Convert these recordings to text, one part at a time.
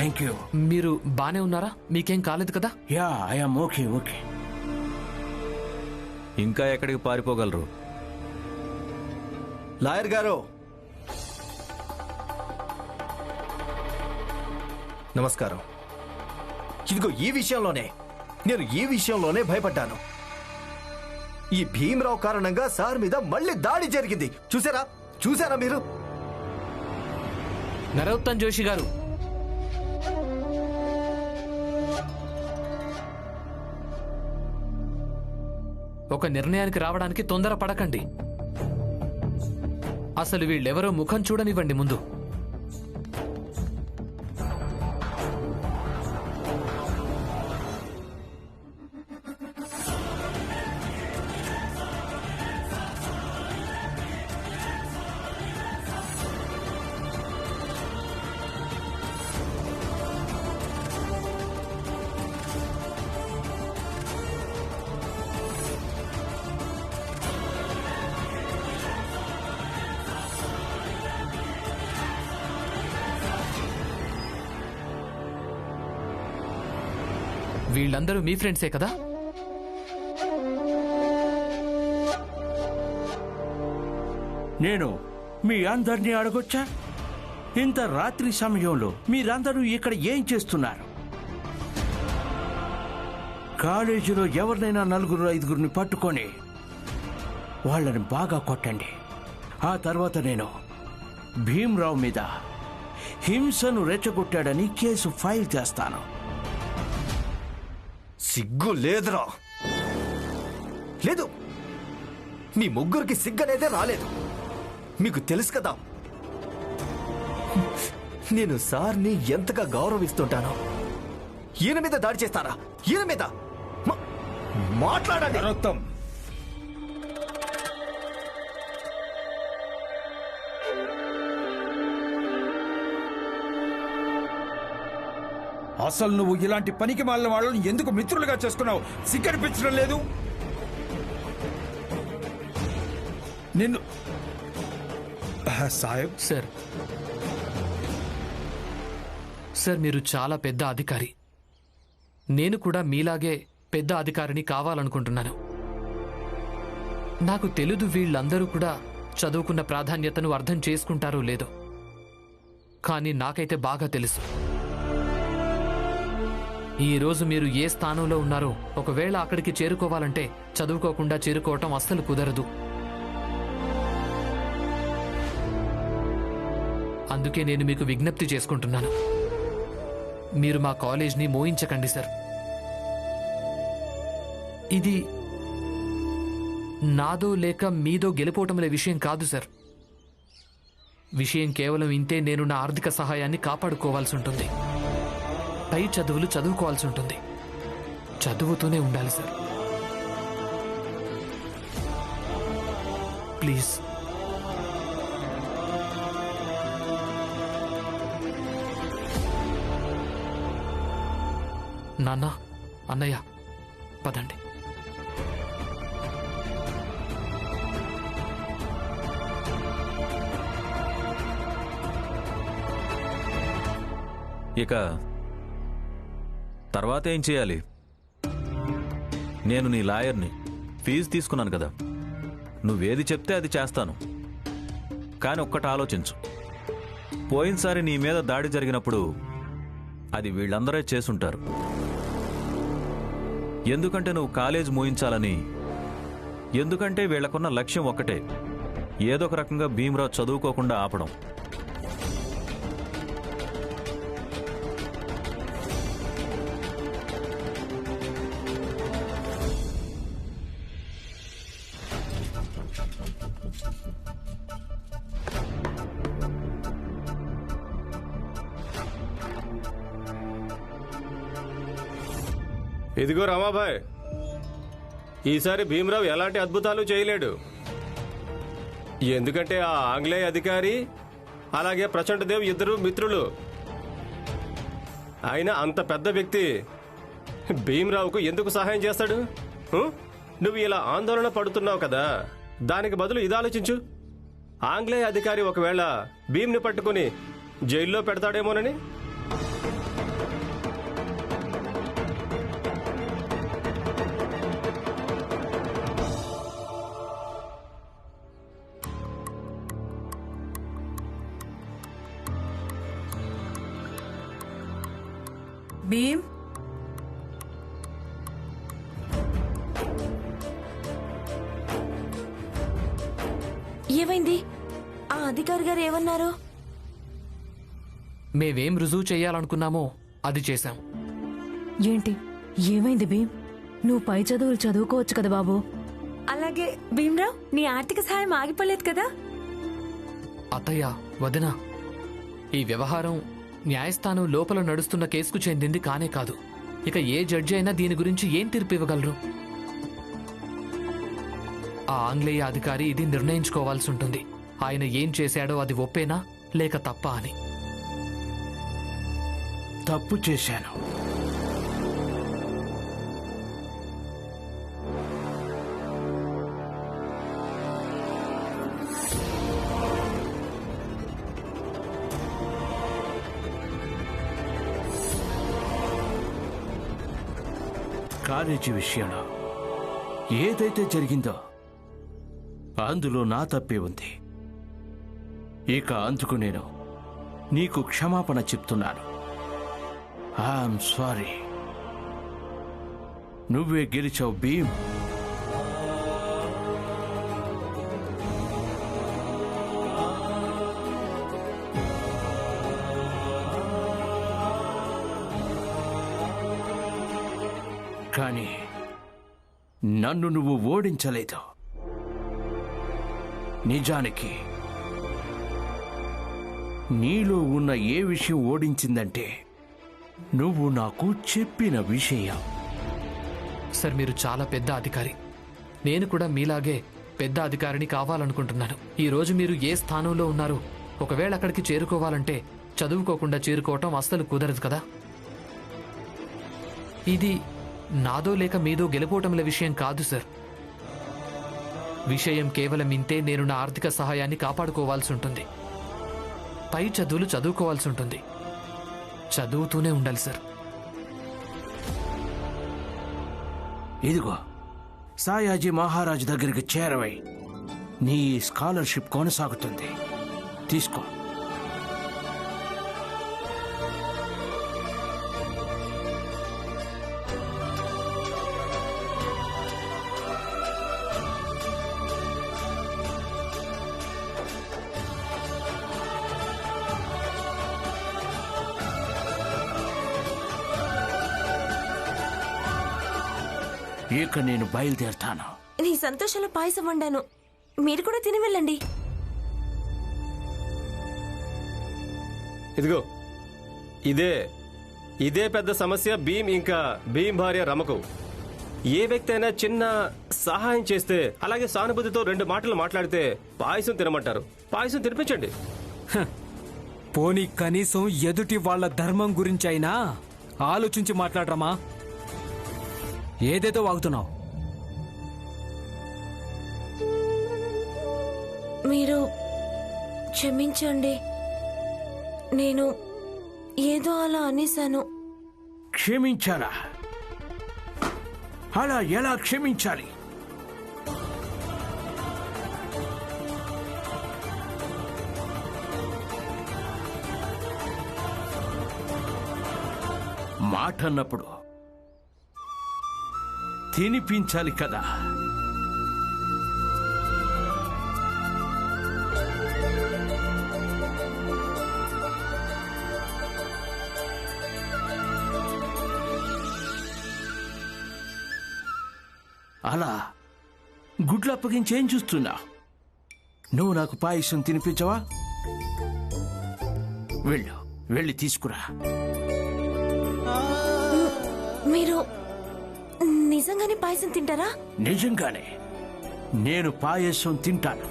Thank you. మీరు బానే ఉన్నారా? మీకేం కాలేదు కదా? Yeah, I'm okay. ఓకే. ఇంకా ఎక్కడికి పారిపోగలరు? లాయర్ గారు నమస్కారం. ఇదిగో ఈ విషయంలోనే భయపడ్డాను. ఈ భీమరావు కారణంగా సార్ మీద మళ్ళీ దాడి జరిగింది. చూసారా మీరు? నరోత్తమ్ జోషి గారు, ఒక నిర్ణయానికి రావడానికి తొందరపడకండి. అసలు వీళ్ళెవరో ముఖం చూడనివ్వండి ముందు. వీళ్ళందరూ మీ ఫ్రెండ్సే కదా? నేను మీ అందరినీ అడగొచ్చా? ఇంత రాత్రి సమయంలో మీరందరూ ఇక్కడ ఏం చేస్తున్నారు? కాలేజీలో ఎవరినైనా 4-5 పట్టుకొని వాళ్ళని బాగా కొట్టండి. ఆ తర్వాత నేను భీమరావు మీద హింసను రెచ్చగొట్టాడని కేసు ఫైల్ చేస్తాను. సిగ్గు లేదురా? లేదు, మీ ముగ్గురికి సిగ్గనేదే రాలేదు. మీకు తెలుసు కదా నేను సార్ని ఎంతగా గౌరవిస్తుంటానో. ఈయన మీద దాడి చేస్తారా? ఈయన మీద మాట్లాడండి. నరోత్తమ్, అసలు నువ్వు ఇలాంటి పనికి మాలిన వాళ్ళని ఎందుకు మిత్రులుగా చేసుకున్నావు? సిగ్గనిపించడం లేదు నిన్ను? సాహెబ్ సార్, మీరు చాలా పెద్ద అధికారి. నేను కూడా మీలాగే పెద్ద అధికారిని కావాలనుకుంటున్నాను. నాకు తెలీదు వీళ్ళందరూ కూడా చదువుకున్న ప్రాధాన్యతను అర్థం చేసుకుంటారో లేదో, కానీ నాకైతే బాగా తెలుసు. ఈ రోజు మీరు ఏ స్థానంలో ఉన్నారో ఒకవేళ అక్కడికి చేరుకోవాలంటే చదువుకోకుండా చేరుకోవటం అస్సలు కుదరదు. అందుకే నేను మీకు విజ్ఞప్తి చేసుకుంటున్నాను, మీరు మా కాలేజ్ని మోయించకండి సార్. ఇది నాదో లేక మీదో గెలుపోవటంలే విషయం కాదు సార్. విషయం కేవలం ఇంతే, నేను నా ఆర్థిక సహాయాన్ని కాపాడుకోవాల్సి ఉంటుంది. పై చదువులు చదువుకోవాల్సి ఉంటుంది. చదువుతూనే ఉండాలి సార్. ప్లీజ్. నాన్న, అన్నయ్య, పదండి. ఇక తర్వాత ఏం చేయాలి? నేను నీ లాయర్ని, ఫీజు తీసుకున్నాను కదా. నువ్వేది చెప్తే అది చేస్తాను. కానీ ఒక్కటి ఆలోచించు, పోయినసారి నీ మీద దాడి జరిగినప్పుడు అది వీళ్ళందరే చేసుంటారు. ఎందుకంటే నువ్వు కాలేజ్ మోయించాలని. ఎందుకంటే వీళ్లకున్న లక్ష్యం ఒక్కటే, ఏదో ఒక రకంగా భీమరావు చదువుకోకుండా ఆపడం. ఇదిగో రామాభాయ్, ఈసారి భీమరావు ఎలాంటి అద్భుతాలు చేయలేడు. ఎందుకంటే ఆ ఆంగ్లేయ అధికారి అలాగే ప్రచండ్ దేవ్ ఇద్దరు మిత్రులు. ఆయన అంత పెద్ద వ్యక్తి భీమరావుకు ఎందుకు సహాయం చేస్తాడు? నువ్వు ఇలా ఆందోళన పడుతున్నావు కదా, దానికి బదులు ఇది ఆలోచించు. ఆంగ్లేయ అధికారి ఒకవేళ భీమ్ని పట్టుకుని జైల్లో పెడతాడేమోనని. భీమ్, ఏమైంది? ఆ అధికారి గారు ఏమన్నారు? మేమేం రుజువు చేయాలనుకున్నామో అది చేశాం. ఏంటి ఏమైంది భీమ్? నువ్వు పై చదువులు చదువుకోవచ్చు కదా బాబు. అలాగే భీమ్రావ్, నీ ఆర్థిక సహాయం ఆగిపోలేదు కదా? అత్తయ్య, వదినా, ఈ వ్యవహారం న్యాయస్థానం లోపల నడుస్తున్న కేసుకు చెందింది కానే కాదు. ఇక ఏ జడ్జి అయినా దీని గురించి ఏం తీర్పు ఇవ్వగలరు? ఆ ఆంగ్లేయ అధికారి ఇది నిర్ణయించుకోవాల్సి ఉంటుంది. ఆయన ఏం చేశాడో అది ఒప్పేనా లేక తప్పా అని. తప్పు చేశాను. కాలేజీ విషయంలో ఏదైతే జరిగిందో అందులో నా తప్పే ఉంది. ఇక అందుకు నేను నీకు క్షమాపణ చెప్తున్నాను. I'm sorry. నువ్వే గెలిచావు భీమ్. కానీ నన్ను నువ్వు ఓడించలేదు. నిజానికి నీలో ఉన్న ఏ విషయం ఓడించిందంటే నువ్వు నాకు చెప్పిన విషయం. సార్, మీరు చాలా పెద్ద అధికారి. నేను కూడా మీలాగే పెద్ద అధికారిని కావాలనుకుంటున్నాను. ఈ రోజు మీరు ఏ స్థానంలో ఉన్నారో ఒకవేళ అక్కడికి చేరుకోవాలంటే చదువుకోకుండా చేరుకోవటం అస్సలు కుదరదు కదా. ఇది నాదో లేక మీదో గెలుపోవటంల విషయం కాదు సార్. విషయం కేవలం ఇంతే. నేను నా ఆర్థిక సహాయాన్ని కాపాడుకోవాల్సి ఉంటుంది. పై చదువులు చదువుకోవాల్సి ఉంటుంది. చదువుతూనే ఉండాలి సార్. ఇదిగో సాయాజీ మహారాజ్ దగ్గరికి చేరవై నీ స్కాలర్షిప్ కొనసాగుతుంది. తీసుకో. ఇక నేను బయలుదేరుతాను. నీ సంతోషంలో పాయసం వండాను, మీరు కూడా తిని వెళ్ళండి. ఇదిగో ఇదే పెద్ద సమస్య భీమ్ ఇంకా భీమ్ భార్య రమకు. ఏ వ్యక్తి అయినా చిన్న సహాయం చేస్తే, అలాగే సానుభూతితో 2 మాటలు మాట్లాడితే పాయసం తినమంటారు. పాయసం తినిపించండి. పోనీ కనీసం ఎదుటి వాళ్ళ ధర్మం గురించి అయినా ఆలోచించి మాట్లాడరమా? ఏదేదో వాగుతున్నావు. మీరు క్షమించండి, నేను ఏదో అలా అనేశాను. క్షమించాలా? అలా ఎలా క్షమించాలి? మాట అన్నప్పుడు తినిపించాలి కదా. అలా గుడ్లు అప్పగించేం చూస్తున్నా? నువ్వు నాకు పాయసం తినిపించవా? వెళ్ళి తీసుకురా. మీరు నిజంగానే పాయసం తింటారా? నిజంగానే నేను పాయసం తింటాను.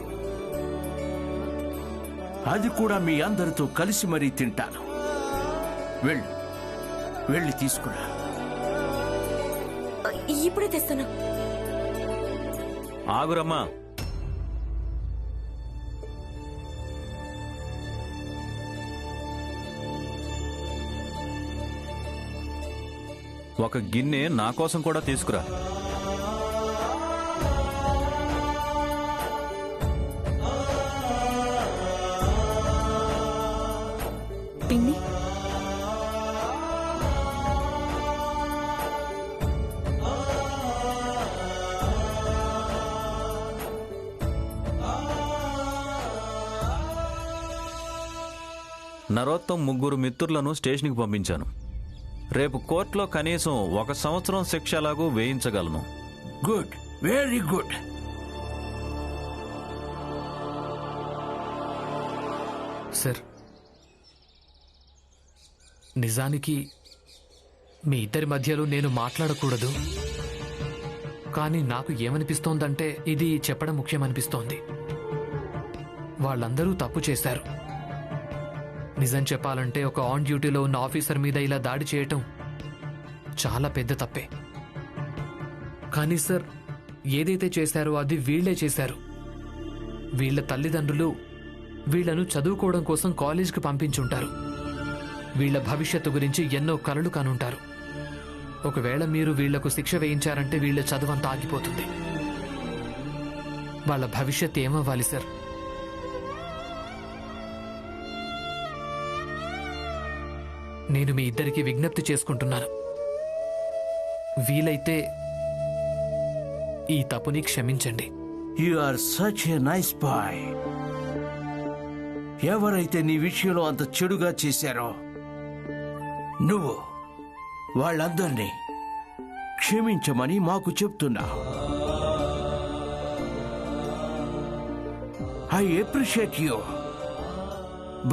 అది కూడా మీ అందరితో కలిసి మరీ తింటాను. వెళ్ళి తీసుకురా. ఇప్పుడే తెస్తాను. ఆగురమ్మా. ఒక గిన్నె నా కోసం కూడా తీసుకురా. పిన్ని, నరోత్తం 3 మిత్రులను స్టేషన్కి పంపించాను. రేపు కోర్టులో కనీసం 1 సంవత్సరం శిక్ష ఎలాగూ వేయించగలను. Good, very good. సార్, నిజానికి మీ ఇద్దరి మధ్యలో నేను మాట్లాడకూడదు, కానీ నాకు ఏమనిపిస్తోందంటే ఇది చెప్పడం ముఖ్యమనిపిస్తోంది. వాళ్ళందరూ తప్పు చేశారు. నిజం చెప్పాలంటే ఒక ఆన్ డ్యూటీలో ఉన్న ఆఫీసర్ మీద ఇలా దాడి చేయటం చాలా పెద్ద తప్పే. కానీ సార్, ఏదైతే చేశారో అది వీళ్లే చేశారు. వీళ్ల తల్లిదండ్రులు వీళ్లను చదువుకోవడం కోసం కాలేజీకి పంపించుంటారు. వీళ్ల భవిష్యత్తు గురించి ఎన్నో కలలు కానుంటారు. ఒకవేళ మీరు వీళ్లకు శిక్ష వేయించారంటే వీళ్ల చదువంతా ఆగిపోతుంది. వాళ్ళ భవిష్యత్తు ఏమవ్వాలి సార్? నేను మీ ఇద్దరికి విజ్ఞప్తి చేసుకుంటున్నాను. వీలైతే ఈ తప్పుని క్షమించండి. You are such a nice boy. ఎవరైతే నీ విషయంలో అంత చెడుగా చేశారో నువ్వు వాళ్ళందరినీ క్షమించమని మాకు చెప్తున్నా. I appreciate you.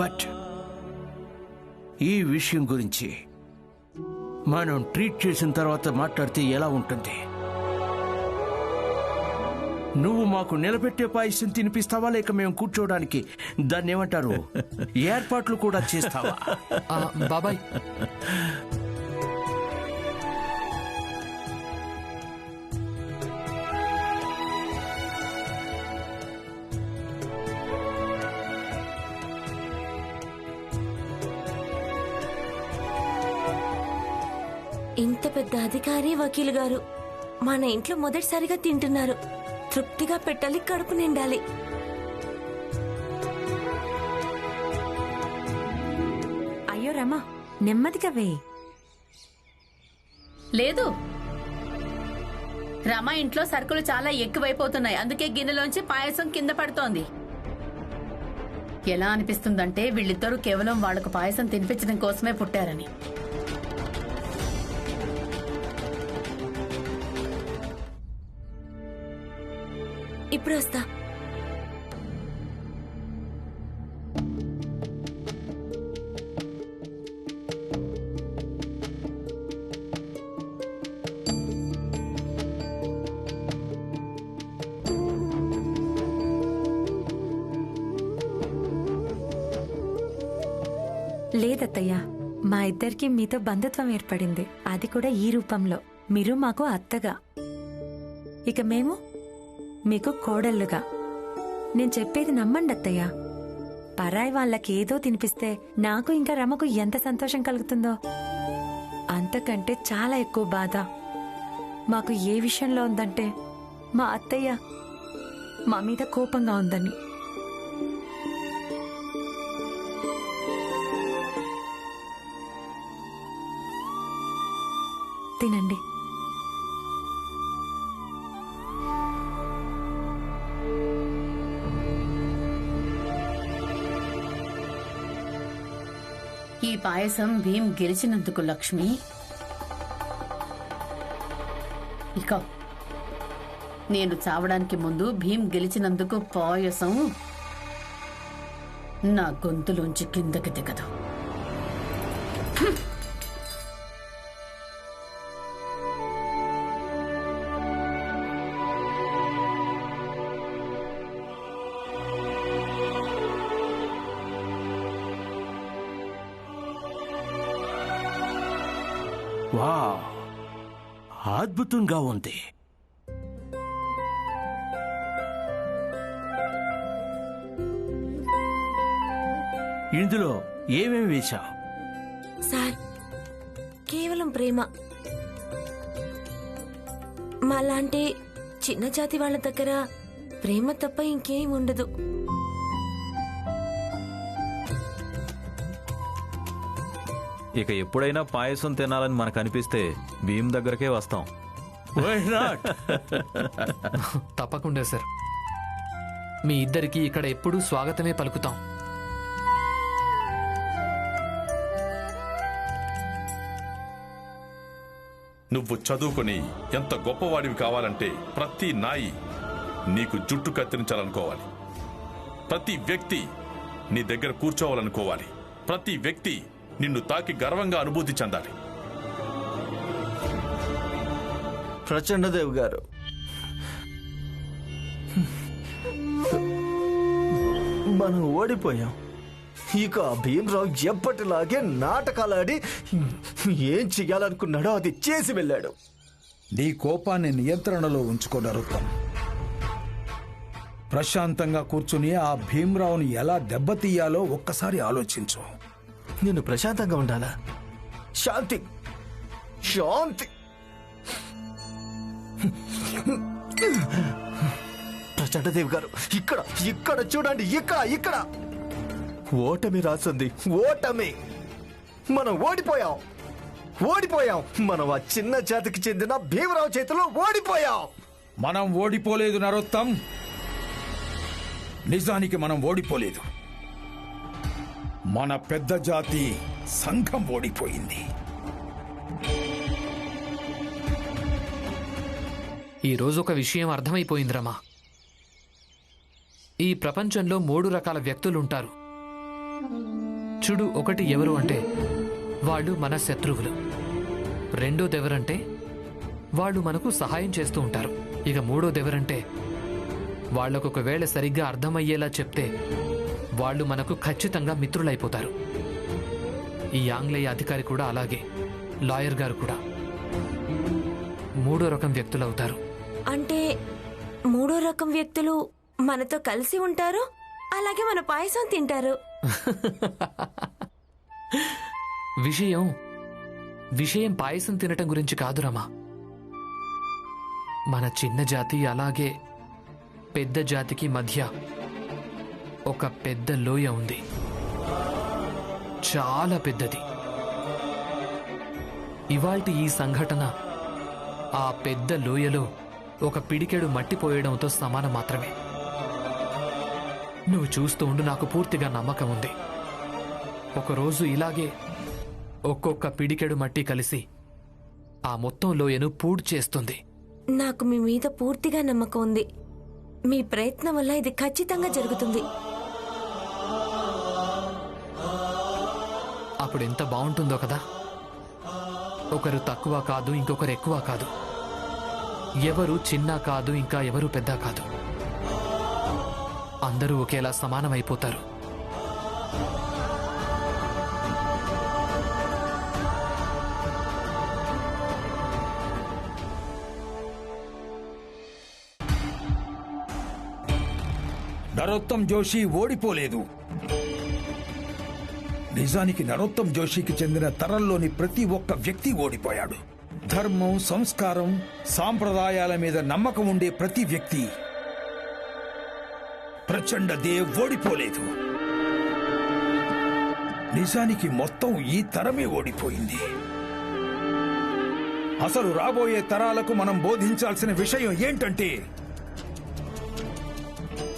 బట్ ఈ విషయం గురించి మనం ట్రీట్ చేసిన తర్వాత మాట్లాడితే ఎలా ఉంటుంది? నువ్వు మాకు నిలబెట్టే పాయసం తినిపిస్తావా, లేక మేము కూర్చోవడానికి దాన్ని ఏమంటారు ఏర్పాట్లు కూడా చేస్తావా? బాబాయ్, ఇంత పెద్ద అధికారి వకీలు గారు మన ఇంట్లో మొదటిసారిగా తింటున్నారు. తృప్తిగా పెట్టాలి, కడుపు నిండాలి. అయ్యో రమా, నెమ్మదిగా వేయి. లేదు, రమ ఇంట్లో సరుకులు చాలా ఎక్కువైపోతున్నాయి. అందుకే గిన్నెలోంచి పాయసం కింద పడుతోంది. ఎలా అనిపిస్తుందంటే వీళ్ళిద్దరూ కేవలం వాళ్లకు పాయసం తినిపించడం కోసమే పుట్టారని. ఇప్పుడు వస్తా. లేదత్తయ్య, మా ఇద్దరికి మీతో బంధుత్వం ఏర్పడింది. అది కూడా ఈ రూపంలో. మీరు మాకు అత్తగా, ఇక మేము మీకు కోడళ్ళుగా. నేను చెప్పేది నమ్మండి అత్తయ్య. పరాయి వాళ్ళకి ఏదో తినిపిస్తే నాకు ఇంకా రమకు ఎంత సంతోషం కలుగుతుందో అంతకంటే చాలా ఎక్కువ బాధ మాకు ఏ విషయంలో ఉందంటే మా అత్తయ్య మా మీద కోపంగా ఉందని. తినండి. ఈ పాయసం భీమ్ గెలిచినందుకు లక్ష్మి. ఇక నేను చావడానికి ముందు భీమ్ గెలిచినందుకు పాయసం నా గొంతులోంచి కిందకి దిగదు. వావ్, అద్భుతంగా ఉంది. ఇందులో ఏమేమి వేశావు? సార్, కేవలం ప్రేమ. మాలాంటి చిన్న జాతి వాళ్ళ దగ్గర ప్రేమ తప్ప ఇంకేం ఉండదు. ఇక ఎప్పుడైనా పాయసం తినాలని మనకు అనిపిస్తే భీమ్ దగ్గరకే వస్తాం. Why not? తప్పకుండా సార్. మీ ఇద్దరికి ఇక్కడ ఎప్పుడూ స్వాగతమే పలుకుతాం. నువ్వు చదువుకొని ఎంత గొప్పవాడివి కావాలంటే ప్రతి నాయి నీకు జుట్టు కత్తిరించాలనుకోవాలి, ప్రతి వ్యక్తి నీ దగ్గర కూర్చోవాలనుకోవాలి, ప్రతి వ్యక్తి నిన్ను తాకి గర్వంగా అనుభూతి చెందాలి. ప్రచండదేవ్ గారు, మనం ఓడిపోయాం. ఇక భీమరావు ఎప్పటిలాగే నాటకాలాడి ఏం చెయ్యాలనుకున్నాడో అది చేసి వెళ్ళాడు. నీ కోపాన్ని నియంత్రణలో ఉంచుకో నరోత్తం. ప్రశాంతంగా కూర్చుని ఆ భీమరావుని ఎలా దెబ్బతీయాలో ఒక్కసారి ఆలోచించు. నేను ప్రశాంతంగా ఉండాలా? శాంతి శాంతి. ప్రచండదేవి గారు, ఇక్కడ ఇక్కడ చూడండి, ఇక్కడ ఇక్కడ ఓటమి రాసింది. ఓటమి. మనం ఓడిపోయాం, ఓడిపోయాం. మనం ఆ చిన్న జాతికి చెందిన భీమరావు చేతిలో ఓడిపోయాం. మనం ఓడిపోలేదు నరోత్తం. నిజానికి మనం ఓడిపోలేదు. మన పెద్ద జాతి సంఘం ఓడిపోయింది. ఈరోజు ఒక విషయం అర్థమైపోయింది రమా. ఈ ప్రపంచంలో 3 రకాల వ్యక్తులుంటారు. చూడు, ఒకటి ఎవరు అంటే వాళ్ళు మన శత్రువులు, రెండోదెవరంటే వాళ్ళు మనకు సహాయం చేస్తూ ఉంటారు, ఇక మూడోదెవరంటే వాళ్ళకొకవేళ సరిగ్గా అర్థమయ్యేలా చెప్తే వాళ్ళు మనకు ఖచ్చితంగా మిత్రులైపోతారు. ఈ ఆంగ్లేయ అధికారి కూడా అలాగే, లాయర్ గారు కూడా 3వ రకం వ్యక్తులవుతారు. అంటే 3వ రకం వ్యక్తులు మనతో కలిసి ఉంటారు, అలాగే మన పాయసం తింటారు. విషయం పాయసం తినటం గురించి కాదు రమా. మన చిన్న జాతి అలాగే పెద్ద జాతికి మధ్య ఒక పెద్ద లోయ ఉంది, చాలా పెద్దది. ఇవాల్టి ఈ సంఘటన ఆ పెద్ద లోయలో ఒక పిడికెడు మట్టిపోయడంతో సమానం మాత్రమే. నువ్వు చూస్తూ ఉండు, నాకు పూర్తిగా నమ్మకం ఉంది. ఒకరోజు ఇలాగే ఒక్కొక్క పిడికెడు మట్టి కలిసి ఆ మొత్తం లోయను పూడ్ చేస్తుంది. నాకు మీ మీద పూర్తిగా నమ్మకం ఉంది. మీ ప్రయత్నం వల్ల ఇది ఖచ్చితంగా జరుగుతుంది. అప్పుడు ఎంత బాగుంటుందో కదా. ఒకరు తక్కువ కాదు, ఇంకొకరు ఎక్కువ కాదు. ఎవరు చిన్న కాదు, ఇంకా ఎవరు పెద్ద కాదు. అందరూ ఒకేలా సమానమైపోతారు. నరోత్తం జోషి ఓడిపోలేదు. నిజానికి నరోత్తం జోషికి చెందిన తరంలోని ప్రతి ఒక్క వ్యక్తి ఓడిపోయాడు. ధర్మం, సంస్కారం, సాంప్రదాయాల మీద నమ్మకం ఉండే ప్రతి వ్యక్తి. ప్రచండ దేవ్ ఓడిపోలేదు. నిజానికి మొత్తం ఈ తరమే ఓడిపోయింది. అసలు రాబోయే తరాలకు మనం బోధించాల్సిన విషయం ఏంటంటే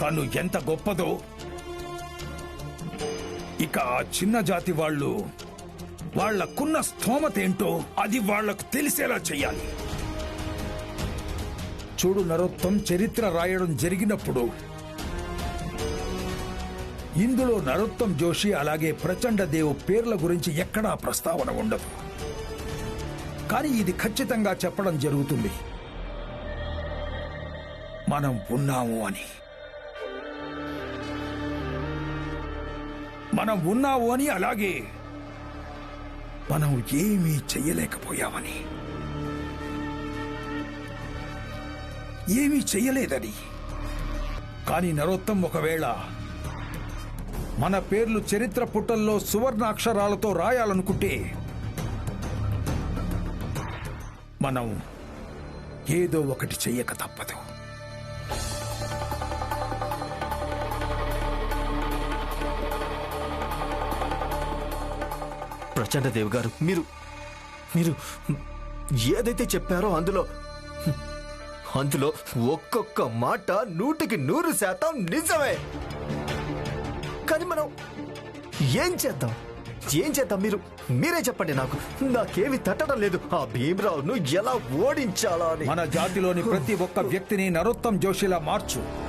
తను ఎంత గొప్పదో ఇక ఆ చిన్న జాతి వాళ్ళు వాళ్లకున్న స్థోమతేంటో అది వాళ్లకు తెలిసేలా చెయ్యాలి. చూడు నరోత్తం, చరిత్ర రాయడం జరిగినప్పుడు ఇందులో నరోత్తం జోషి అలాగే ప్రచండ దేవ్ పేర్ల గురించి ఎక్కడా ప్రస్తావన ఉండదు. కానీ ఇది ఖచ్చితంగా చెప్పడం జరుగుతుంది, మనం ఉన్నాము అని. మనం ఉన్నాము అని, అలాగే మనం ఏమీ చెయ్యలేకపోయామని, ఏమీ చెయ్యలేదని. కానీ నరోత్తం ఒకవేళ మన పేర్లు చరిత్ర పుటల్లో సువర్ణాక్షరాలతో రాయాలనుకుంటే మనం ఏదో ఒకటి చెయ్యక తప్పదు. ప్రచండదేవ్ గారు, మీరు మీరు ఏదైతే చెప్పారో అందులో ఒక్కొక్క మాట 100% నిజమే. కానీ మనం ఏం చేద్దాం? ఏం చేద్దాం మీరే చెప్పండి. నాకేమి తట్టడం లేదు. ఆ భీమరావును ఎలా ఓడించాలా అని. మన జాతిలోని ప్రతి ఒక్క వ్యక్తిని నరోత్తం జోషిలా మార్చు.